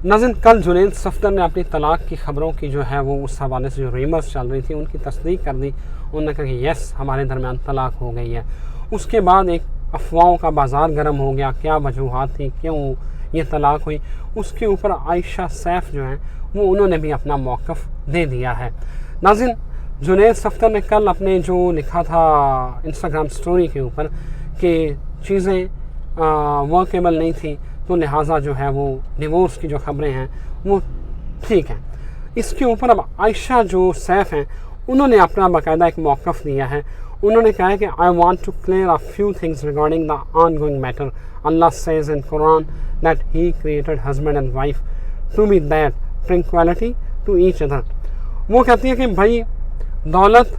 ناظرین، کل جنید صفدر نے اپنی طلاق کی خبروں کی جو ہے وہ اس حوالے سے جو ریمرز چل رہی تھی ان کی تصدیق کر دی. انہوں نے کہا کہ یس ہمارے درمیان طلاق ہو گئی ہے. اس کے بعد ایک افواہوں کا بازار گرم ہو گیا، کیا وجوہات تھی، کیوں یہ طلاق ہوئی. اس کے اوپر عائشہ سیف جو ہیں وہ انہوں نے بھی اپنا موقف دے دیا ہے. ناظرین، جنید صفدر نے کل اپنے جو لکھا تھا انسٹاگرام سٹوری کے اوپر کہ چیزیں ورکیبل نہیں تھیں تو لہٰذا جو ہے وہ ڈیورس کی جو خبریں ہیں وہ ٹھیک ہیں. اس کے اوپر اب عائشہ جو سیف ہیں انہوں نے اپنا باقاعدہ ایک موقف دیا ہے. انہوں نے کہا ہے کہ I want to clear a few things regarding the ongoing matter. Allah says in Quran that He created husband and wife to be that tranquility to each other. وہ کہتی ہے کہ بھائی دولت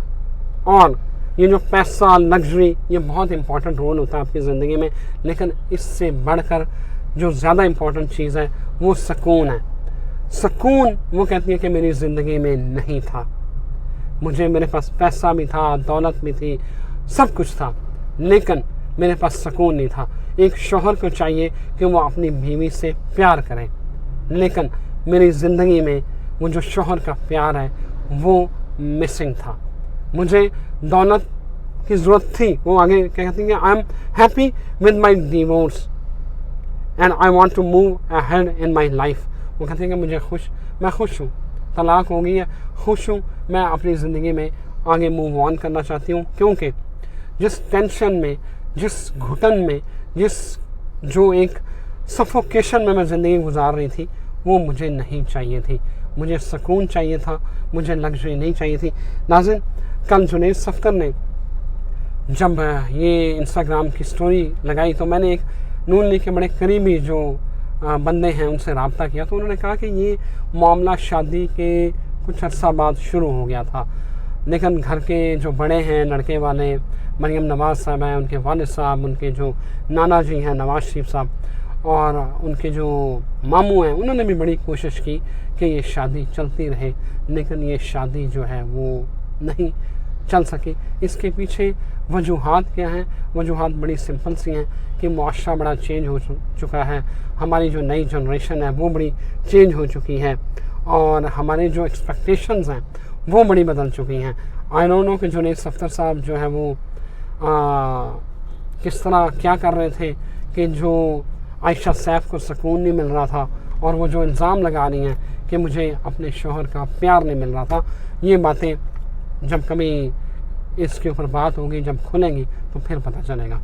اور یہ جو پیسہ، لگژری، یہ بہت امپورٹنٹ رول ہوتا ہے آپ کی زندگی میں، لیکن اس سے بڑھ کر جو زیادہ امپورٹنٹ چیز ہے وہ سکون ہے. سکون وہ کہتی ہے کہ میری زندگی میں نہیں تھا. میرے پاس پیسہ بھی تھا، دولت بھی تھی، سب کچھ تھا، لیکن میرے پاس سکون نہیں تھا. ایک شوہر کو چاہیے کہ وہ اپنی بیوی سے پیار کرے، لیکن میری زندگی میں وہ جو شوہر کا پیار ہے وہ مسنگ تھا. مجھے دولت کی ضرورت تھی. وہ آگے کہتی ہیں کہ I am happy with my divorce and I want to move ahead in my life. وہ کہتے ہیں کہ میں خوش ہوں، طلاق ہو گئی ہے، خوش ہوں، میں اپنی زندگی میں آگے موو آن کرنا چاہتی ہوں، کیونکہ جس ٹینشن میں، جس گھٹن میں، جو ایک سفوکیشن میں زندگی گزار رہی تھی وہ مجھے نہیں چاہیے تھی. مجھے سکون چاہیے تھا، مجھے لگژری نہیں چاہیے تھی. ناظرین، کل جنید صفدر نے جب یہ انسٹاگرام کی سٹوری لگائی تو میں نے ایک نون لیگ کے بڑے قریبی جو بندے ہیں ان سے رابطہ کیا تو انہوں نے کہا کہ یہ معاملہ شادی کے کچھ عرصہ بعد شروع ہو گیا تھا، لیکن گھر کے جو بڑے ہیں لڑکے والے، مریم نواز صاحب ہیں، ان کے والد صاحب، ان کے جو نانا جی ہیں نواز شریف صاحب، اور ان کے جو ماموں ہیں، انہوں نے بھی بڑی کوشش کی کہ یہ شادی چلتی رہے، لیکن یہ شادی جو ہے وہ نہیں چل سکی. اس کے پیچھے وجوہات کیا ہیں؟ وجوہات بڑی سمپل سی ہیں کہ معاشرہ بڑا چینج ہو چکا ہے، ہماری جو نئی جنریشن ہے وہ بڑی چینج ہو چکی ہے، اور ہمارے جو ایکسپیکٹیشنز ہیں وہ بڑی بدل چکی ہیں. آئی ڈونٹ نو کہ جنید صفدر صاحب جو ہے وہ کس طرح کیا کر رہے تھے کہ جو عائشہ سیف کو سکون نہیں مل رہا تھا، اور وہ جو الزام لگا رہی ہیں کہ مجھے اپنے شوہر کا پیار نہیں مل رہا تھا. یہ باتیں جب کبھی اس کے اوپر بات ہوگی، جب کھلیں گی تو پھر پتہ چلے گا.